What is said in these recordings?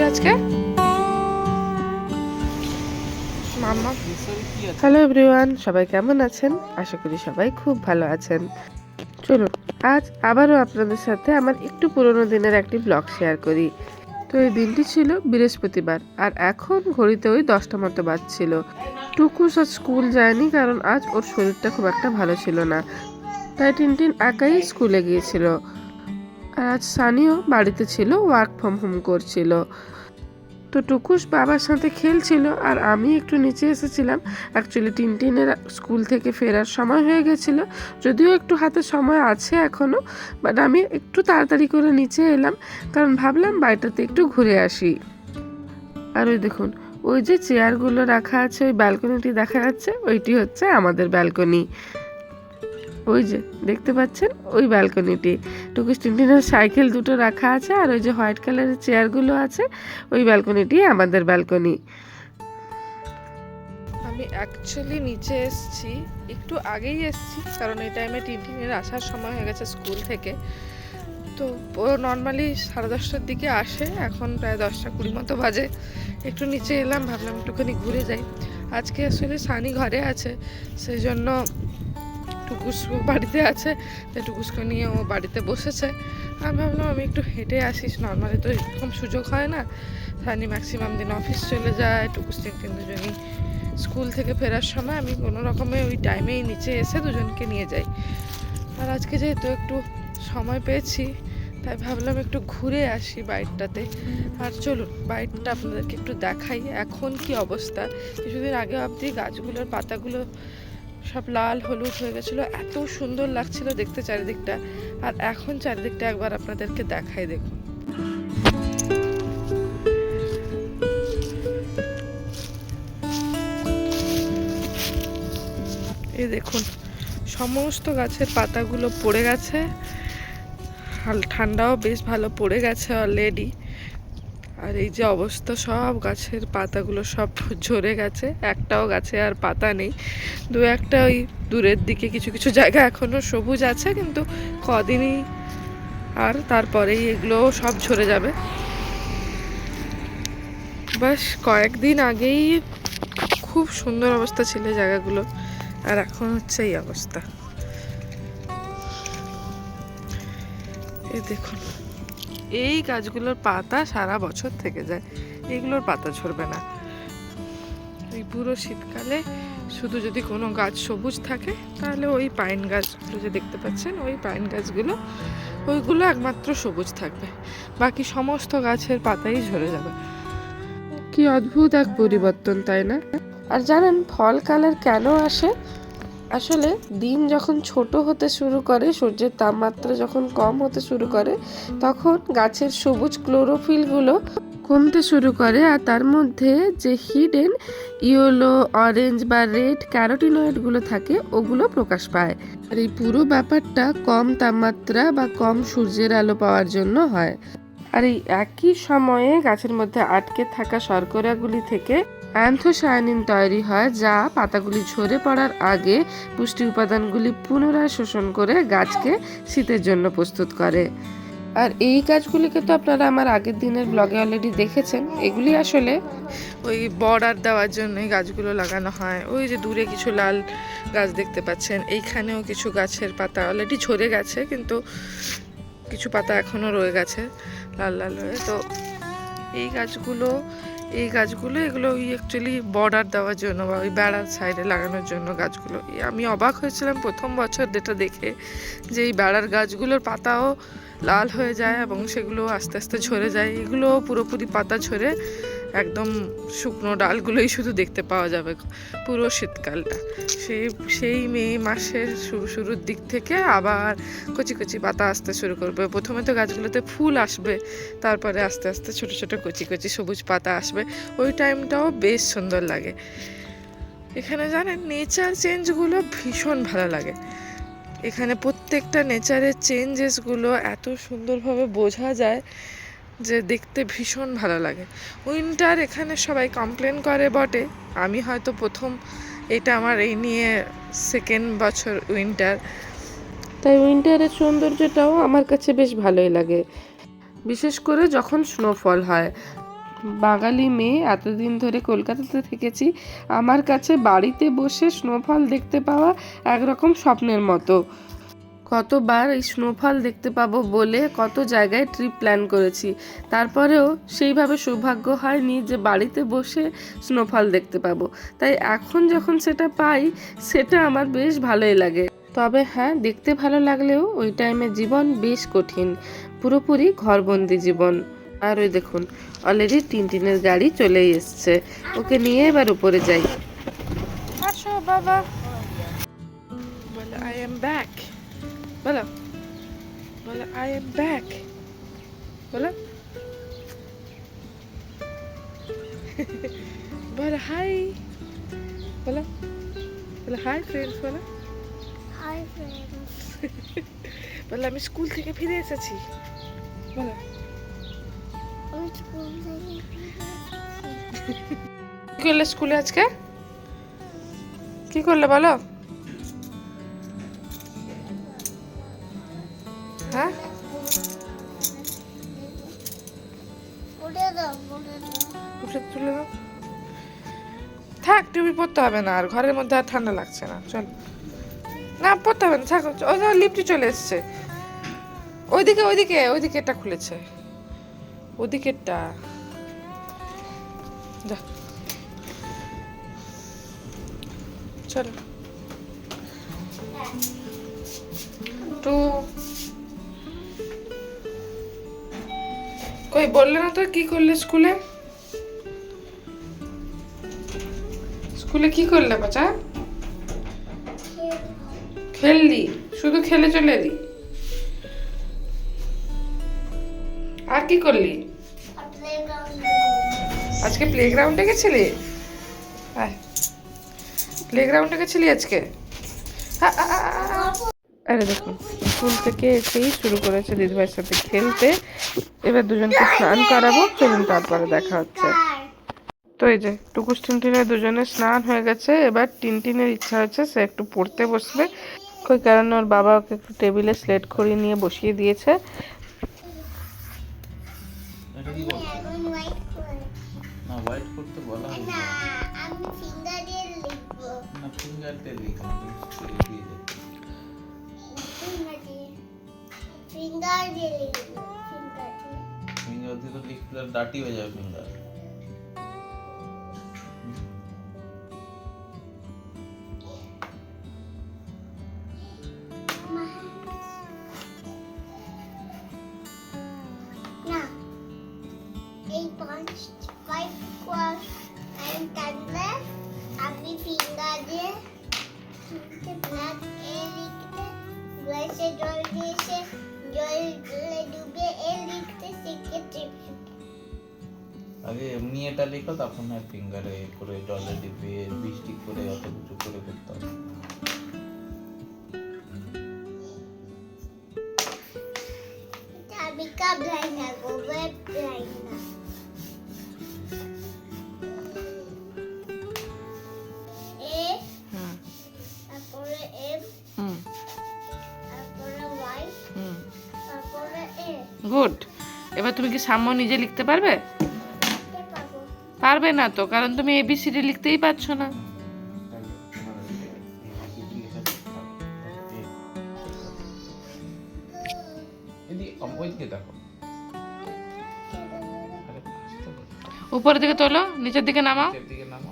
আজকে? মাম্মা। Hello everyone, সবাই কেমন আছেন? আশা করি সবাই খুব ভালো আছেন। চলুন আজ আবারও আপনাদের সাথে আমার একটু পুরোনো দিনের একটি ব্লগ শেয়ার করি। তো এই দিনটি ছিল বৃহস্পতিবার, আর এখন ঘড়িতে ওই 10টা মতো বাজছিল। টুকুস আজ স্কুল যায়নি, কারণ আজ ওর শরীরটা খুব একটা ভালো ছিল না, তাই টিনটিন একাই স্কুলে গিয়েছিল। আর আজ সানিও বাড়িতে ছিল, ওয়ার্ক ফ্রম হোম করছিল। তো টুকুস বাবার সাথে খেলছিল, আর আমি একটু নিচে এসেছিলাম। অ্যাকচুয়ালি টিনটিনের স্কুল থেকে ফেরার সময় হয়ে গেছিলো, যদিও একটু হাতে সময় আছে এখনও, বাট আমি একটু তাড়াতাড়ি করে নিচে এলাম, কারণ ভাবলাম বাড়িটাতে একটু ঘুরে আসি। আর ওই দেখুন, ওই যে চেয়ারগুলো রাখা আছে, ওই ব্যালকনিটি দেখা যাচ্ছে, ওইটি হচ্ছে আমাদের ব্যালকনি। ওই যে দেখতে পাচ্ছেন ওই ব্যালকনিটি, টুকুস টিনটিনের সাইকেল দুটো রাখা আছে, আর ওই যে হোয়াইট কালারের চেয়ারগুলো আছে, ওই ব্যালকনিটি আমাদের ব্যালকনি। আমি অ্যাকচুয়ালি নিচে এসেছি, একটু আগেই এসেছি, কারণ এই টাইমে টিনটিনের আসার সময় হয়ে গেছে স্কুল থেকে। তো ও নর্মালি 10:30টার দিকে আসে, এখন প্রায় 10টা 20 মতো বাজে। একটু নিচে এলাম, ভাবলাম একটুখানি ঘুরে যাই। আজকে আসলে সানি ঘরে আছে, সেই জন্য টুকুস বাড়িতে আছে, তাই টুকুসকে নিয়ে ও বাড়িতে বসেছে। আমি ভাবলাম আমি একটু হেঁটে আসিস, নর্মালি তো এরকম সুযোগ হয় না। সানি ম্যাক্সিমাম দিন অফিস চলে যায়, টুকুস টিনটিন দুজনই স্কুল থেকে ফেরার সময় আমি কোনো রকমে ওই টাইমেই নিচে এসে দুজনকে নিয়ে যাই। আর আজকে যেহেতু একটু সময় পেয়েছি, তাই ভাবলাম একটু ঘুরে আসি বাইরটাতে। আর চলুন বাইরটা আপনাদেরকে একটু দেখাই এখন কি অবস্থা। কিছুদিন আগে অবধি গাছগুলোর পাতাগুলো সব লাল হলুদ হয়ে গেছিলো, এত সুন্দর লাগছিল দেখতে চারিদিকটা। আর এখন চারিদিকটা একবার আপনাদেরকে দেখাই, দেখুন। এই দেখুন, সমস্ত গাছের পাতাগুলো পড়ে গেছে, আর ঠান্ডাও বেশ ভালো পড়ে গেছে অলরেডি। আর এই যে অবস্থা, সব গাছের পাতাগুলো সব ঝরে গেছে, একটাও গাছে আর পাতা নেই। দু একটা ওই দূরের দিকে কিছু কিছু জায়গা এখনো সবুজ আছে, কিন্তু কদিনই আর তারপরেই এগুলো সব ঝরে যাবে। বাস কয়েকদিন আগেই খুব সুন্দর অবস্থা ছিল জায়গাগুলো, আর এখন হচ্ছে এই অবস্থা। এই দেখুন, এই গাছগুলোর পাতা সারা বছর থেকে যায়, এগুলোর পাতা ঝরবে না। এই পুরো শীতকালে শুধু যদি কোনো গাছ সবুজ থাকে, তাহলে ওই পাইন গাছগুলো যে দেখতে পাচ্ছেন, ওই পাইন গাছগুলো, ওইগুলো একমাত্র সবুজ থাকবে, বাকি সমস্ত গাছের পাতাই ঝরে যাবে। কি অদ্ভুত এক পরিবর্তন, তাই না? আর জানেন ফল কালার কেন আসে? আসলে দিন যখন ছোট হতে শুরু করে, সূর্যের তাপমাত্রা যখন কম হতে শুরু করে, তখন গাছের সবুজ ক্লোরোফিলগুলো কমতে শুরু করে, আর তার মধ্যে যে হিডেন ইয়েলো, অরেঞ্জ বা রেড ক্যারোটিনয়েডগুলো থাকে, ওগুলো প্রকাশ পায়। আর এই পুরো ব্যাপারটা কম তাপমাত্রা বা কম সূর্যের আলো পাওয়ার জন্য হয়। আর এই একই সময়ে গাছের মধ্যে আটকে থাকা শর্করাগুলি থেকে অ্যান্থোসায়ানিন তৈরি হয়, যা পাতাগুলি ঝরে পড়ার আগে পুষ্টি উপাদানগুলি পুনরায় শোষণ করে গাছকে শীতের জন্য প্রস্তুত করে। আর এই গাছগুলিকে তো আপনারা আমার আগের দিনের ব্লগে অলরেডি দেখেছেন। এগুলি আসলে ওই বর্ডার দেওয়ার জন্য এই গাছগুলো লাগানো হয়। ওই যে দূরে কিছু লাল গাছ দেখতে পাচ্ছেন, এইখানেও কিছু গাছের পাতা অলরেডি ঝরে গেছে, কিন্তু কিছু পাতা এখনও রয়ে গেছে লাল লাল হয়ে। তো এই গাছগুলো এগুলো ওই অ্যাকচুয়ালি বর্ডার দেওয়ার জন্য বা ওই বেড়ার সাইডে লাগানোর জন্য গাছগুলো। আমি অবাক হয়েছিলাম প্রথম বছর যেটা দেখে, যে এই বেড়ার গাছগুলোর পাতাও লাল হয়ে যায় এবং সেগুলো আস্তে আস্তে ঝরে যায়। এগুলো পুরোপুরি পাতা ঝরে একদম শুকনো ডালগুলোই শুধু দেখতে পাওয়া যাবে পুরো শীতকালটা। সেই মে মাসের শুরুর দিক থেকে আবার কচি কচি পাতা আসতে শুরু করবে। প্রথমে তো গাছগুলোতে ফুল আসবে, তারপরে আস্তে আস্তে ছোট ছোট কচি কচি সবুজ পাতা আসবে। ওই টাইমটাও বেশ সুন্দর লাগে। এখানে জানেন নেচার চেঞ্জগুলো ভীষণ ভালো লাগে। এখানে প্রত্যেকটা নেচারের চেঞ্জেসগুলো এত সুন্দরভাবে বোঝা যায় যে দেখতে ভীষণ ভালো লাগে। উইন্টার এখানে সবাই কমপ্লেন করে বটে, আমি হয়তো প্রথম, এটা আমার এই নিয়ে সেকেন্ড বছর উইন্টার, তাই উইন্টারের সৌন্দর্যটাও আমার কাছে বেশ ভালোই লাগে, বিশেষ করে যখন স্নোফল হয়। বাঙালি মেয়ে, এতদিন ধরে কলকাতাতে থেকেছি, আমার কাছে বাড়িতে বসে স্নোফল দেখতে পাওয়া একরকম স্বপ্নের মতো। কতবার এই স্নোফল দেখতে পাবো বলে কত জায়গায় ট্রিপ প্ল্যান করেছি, তারপরেও সেইভাবে সৌভাগ্য হয়নি যে বাড়িতে বসে স্নোফল দেখতে পাবো। তাই এখন যখন সেটা পাই, সেটা আমার বেশ ভালোই লাগে। তবে হ্যাঁ, দেখতে ভালো লাগলেও ওই টাইমে জীবন বেশ কঠিন, পুরোপুরি ঘরবন্দি জীবন। আর ওই দেখুন, অলরেডি টিনটিনের গাড়ি চলেই এসছে, ওকে নিয়ে এবার উপরে যাই। আসো বাবা, বলে আই এম ব্যাক, বলো বলো আই এম ব্যাক, বলো বলো হাই, বলো বলো হাই ফ্রেন্ডস, বলো হাই ফ্রেন্ডস। বলো আমি স্কুল থেকে ফিরে এসেছি, বলো আমি স্কুল থেকে কি করলে স্কুলে আজকে, কি করলে বলো? হ্যাঁ, উঠে দাও, উঠে দাও। উঠে তুলে দাও। থাক, টুপি পরতে হবে না, আর ঘরের মধ্যে আর ঠান্ডা লাগছে না, চল। না পরতে হবে না, থাক। ওই লিফটে চলে এসছে, ওইদিকে ওইদিকে ওইদিকে এটা খুলেছে, ওদিকেরটা। যা, চলো। তো কই বললে না তো কি করলে স্কুলে, স্কুলে কি করলে বাচ্চা? খেললি, শুধু খেলে চলে এলি? আর কি করলি? আজকে প্লেগ্রাউন্ডে গেছিলি? প্লেগ্রাউন্ডে গেছিলি আজকে? আরে দেখুন, স্কুল থেকে এসেই শুরু করেছে দিদিভাইয়ের সাথে খেলতে। এবার দুজনকে স্নান করাবো, চলুন তারপরে দেখা হচ্ছে। তো এই যে টুকুস টিনটিনের দুজনের স্নান হয়ে গেছে, এবার টিনটিনের ইচ্ছা হচ্ছে সে একটু পড়তে বসবে। ওই কারণে ওর বাবা ওকে একটু টেবিলে স্লেট খড়ি নিয়ে বসিয়ে দিয়েছে। না হোয়াইট করতে বলা হয়েছে না, আমি ফিঙ্গার দিয়ে লিখবো। না ফিঙ্গার দিয়ে লিখো ফিঙ্গার দিয়ে লিখবো, ফিঙ্গার দিয়ে। ফিঙ্গার দিয়ে তো লিখলে ডাটি হয়ে যাবে ফিঙ্গার। না, এই 5 কোয়াস এন্ড টানলে আমি ফিঙ্গার দিয়ে ব্ল্যাক এ লিখতে, গ্লাসে জল দিয়েছে, জলে ডুবে এ লিখতে শিখেছি। আগে এমনি এটা লিখো, তখন আর ফিঙ্গারে করে জলে ডিপে বৃষ্টি করে অত কিছু করে করতে হবে। আমি কাবলাই না গো, ওয়েব লাইন না। এ, তারপরে এম, তারপরে ওয়াই, তারপরে এ। গুড। এবার তুমি কি সাম্য নিজে লিখতে পারবে? লিখতে পারবো। পারবে না তো, কারণ তুমি এবিসিডি লিখতেই পারছো না। ওইদিকে দেখো, উপরের দিকে তোলো, নিচের দিকে নামাও। দিকে নামো।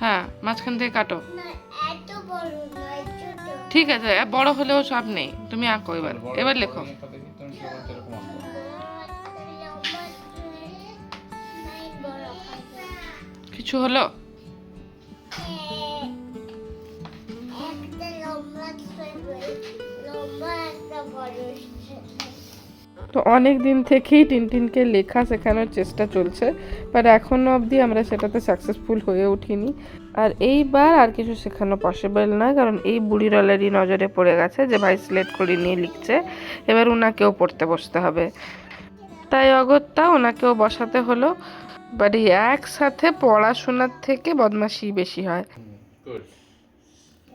হ্যাঁ, মাঝখান থেকে কাটো। না, এত বড় নয়, ছোট। ঠিক আছে, বড় হলেও সব নেই, তুমি আঁকো এবার। এবার লেখো। তুমি সেরকম আঁকো। কিছু হলো? তো অনেক দিন থেকেই টিনটিনকে লেখা শেখানোর চেষ্টা চলছে, বাট এখনো অবধি আমরা সেটাতে সাকসেসফুল হয়ে উঠিনি। আর এইবার আর কিছু শেখানো পসিবল নয়, কারণ এই বুড়ির অলরেডি নজরে পড়ে গেছে যে ভাই স্লেট করে নিয়ে লিখছে, এবার ওনাকেও পড়তে বসতে হবে। তাই অগত্যা ওনাকেও বসাতে হলো। বাট এই একসাথে পড়াশোনার থেকে বদমাশি বেশি হয়। গুড।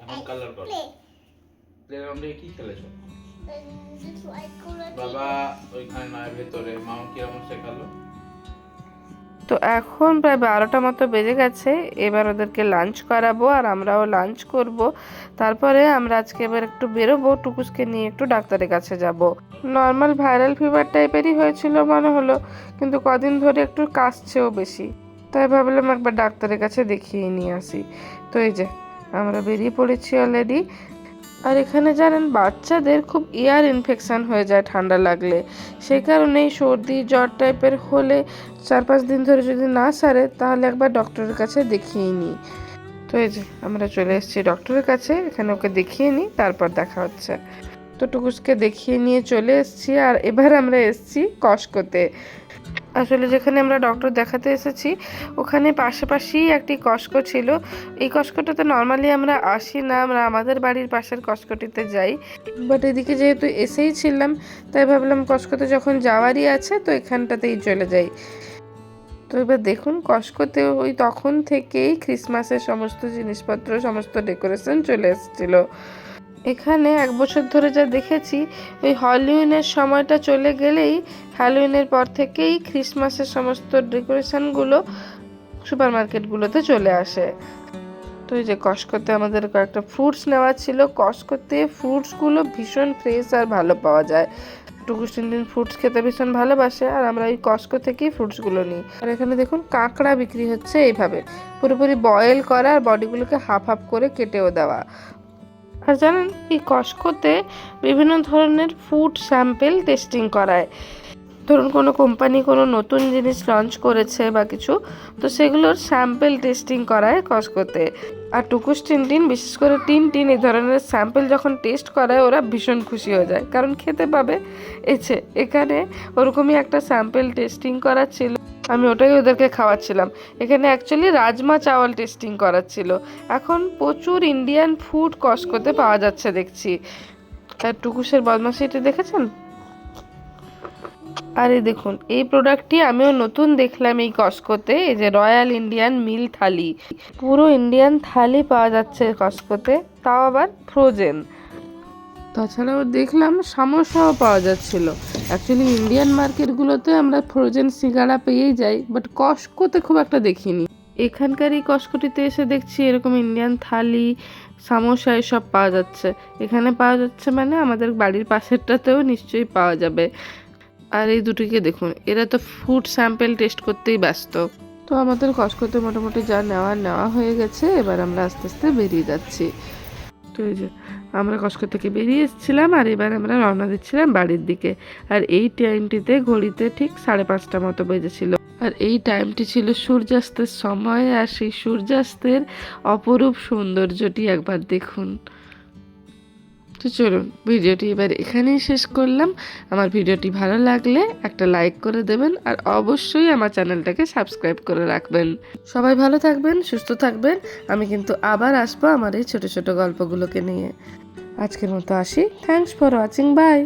এখন কালার করো। প্লেগ্রাউন্ডে কি খেলেছো? বাবা ওইখানে নয় ভেতরে, মাও কিরকম শেখালো? তো তো এখন প্রায় 12টা মতো বেজে গেছে, এবার ওদেরকে লাঞ্চ করাবো আর আমরাও লাঞ্চ করব। তারপরে আমরা আজকে এবার একটু বেরোবো, টুকুসকে নিয়ে একটু ডাক্তারের কাছে যাব। নর্মাল ভাইরাল ফিভার টাইপেরই হয়েছিল মনে হলো, কিন্তু কদিন ধরে একটু কাশছেও বেশি, তাই ভাবলাম একবার ডাক্তারের কাছে দেখিয়ে নিয়ে আসি। তো এই যে আমরা বেরিয়ে পড়েছি অলরেডি। আর এখানে জানেন বাচ্চাদের খুব এয়ার ইনফেকশান হয়ে যায় ঠান্ডা লাগলে, সেই কারণেই সর্দি জ্বর টাইপের হলে 4-5 দিন ধরে যদি না সারে তাহলে একবার ডক্টরের কাছে দেখিয়ে নিই। তো এই যে আমরা চলে এসেছি ডক্টরের কাছে, এখানে ওকে দেখিয়ে নিই, তারপর দেখা হচ্ছে। তো টুকুসকে দেখিয়ে নিয়ে চলে এসেছি আর এবার আমরা এসেছি কস্কোতে। আসলে যেখানে আমরা ডক্টর দেখাতে এসেছি ওখানে পাশাপাশিই একটি কস্কো ছিল। এই কস্কোটাতে নর্মালি আমরা আসি না, আমরা আমাদের বাড়ির পাশের কস্কোটিতে যাই, বাট এদিকে যেহেতু এসেই ছিলাম তাই ভাবলাম কস্কোতে যখন যাওয়ারই আছে তো এখানটাতেই চলে যাই। তো এবার দেখুন কস্কোতে ওই তখন থেকেই ক্রিসমাসের সমস্ত জিনিসপত্র, সমস্ত ডেকোরেশন চলে এসেছিলো। এখানে 1 বছর ধরে যা দেখেছি, ওই হ্যালোউইনের সময়টা চলে গেলেই হ্যালোউইনের পর থেকেই ক্রিসমাসের সমস্ত ডেকোরেশনগুলো সুপার মার্কেটগুলোতে চলে আসে। তো এই যে কস্কোতে আমাদের কয়েকটা ফ্রুটস নেওয়া ছিল। কস্কোতে ফ্রুটসগুলো ভীষণ ফ্রেশ আর ভালো পাওয়া যায়। টুকুস টিনটিন ফ্রুটস খেতে ভীষণ ভালোবাসে আর আমরা এই কস্কো থেকেই ফ্রুটসগুলো নিই। আর এখানে দেখুন কাঁকড়া বিক্রি হচ্ছে এইভাবে, পুরোপুরি বয়েল করা আর বডিগুলোকে হাফ হাফ করে কেটেও দেওয়া। আর জানেন এই কস্কোতে বিভিন্ন ধরনের ফুড স্যাম্পেল টেস্টিং করায়। ধরুন কোনো কোম্পানি কোনো নতুন জিনিস লঞ্চ করেছে বা কিছু, তো সেগুলোর স্যাম্পেল টেস্টিং করায় কস্কোতে। আর টুকুস টিনটিন, বিশেষ করে টিনটিন, এই ধরনের স্যাম্পেল যখন টেস্ট করায় ওরা ভীষণ খুশি হয়ে যায়, কারণ খেতে পাবে। এখানে ওরকমই একটা স্যাম্পেল টেস্টিং করা ছিল, আমি ওটাই ওদেরকে খাওয়াচ্ছিলাম। এখানে অ্যাকচুয়ালি রাজমা চাওয়াল টেস্টিং করাচ্ছিল। এখন প্রচুর ইন্ডিয়ান ফুড কস্কোতে পাওয়া যাচ্ছে দেখছি। আর টুকুসের বদমাশিটি দেখেছেন? আর এই দেখুন এই প্রোডাক্টটি আমিও নতুন দেখলাম এই কস্কোতে, এই যে রয়্যাল ইন্ডিয়ান মিল থালি। পুরো ইন্ডিয়ান থালি পাওয়া যাচ্ছে কস্কোতে, তাও আবার ফ্রোজেন। তাছাড়াও দেখলাম সামোসাও পাওয়া যাচ্ছিল। অ্যাকচুয়ালি ইন্ডিয়ান মার্কেটগুলোতে আমরা ফ্রোজেন সিঙ্গাড়া পেয়েই যাই, বাট কস্কোতে খুব একটা দেখিনি। এখানকার এই কস্কোটিতে এসে দেখছি এরকম ইন্ডিয়ান থালি, সামোসা এসব পাওয়া যাচ্ছে। এখানে পাওয়া যাচ্ছে মানে আমাদের বাড়ির পাশেরটাতেও নিশ্চয়ই পাওয়া যাবে। আর এই দুটিকে দেখুন, এরা তো ফুড স্যাম্পেল টেস্ট করতেই ব্যস্ত। তো আমাদের কস্কোতে মোটামুটি যা নেওয়া হয়ে গেছে, এবার আমরা আস্তে আস্তে বেরিয়ে যাচ্ছি। তো এই যে আমরা কস্কো থেকে বেরিয়ে এসেছিলাম আর এবার আমরা রওনা দিচ্ছিলাম বাড়ির দিকে। আর এই টাইমটিতে ঘড়িতে ঠিক 5:30 মতো বেজেছিল। আর এই টাইমটি ছিল সূর্যাস্তের সময়, আর সেই সূর্যাস্তের অপরূপ সৌন্দর্যটি একবার দেখুন। তো চলুন ভিডিওটি এবার এখানেই শেষ করলাম। আমার ভিডিওটি ভালো লাগলে একটা লাইক করে দেবেন আর অবশ্যই আমার চ্যানেলটাকে সাবস্ক্রাইব করে রাখবেন। সবাই ভালো থাকবেন, সুস্থ থাকবেন। আমি কিন্তু আবার আসবো আমার এই ছোট ছোট গল্পগুলোকে নিয়ে। আজকের মতো আসি। Thanks for watching, by.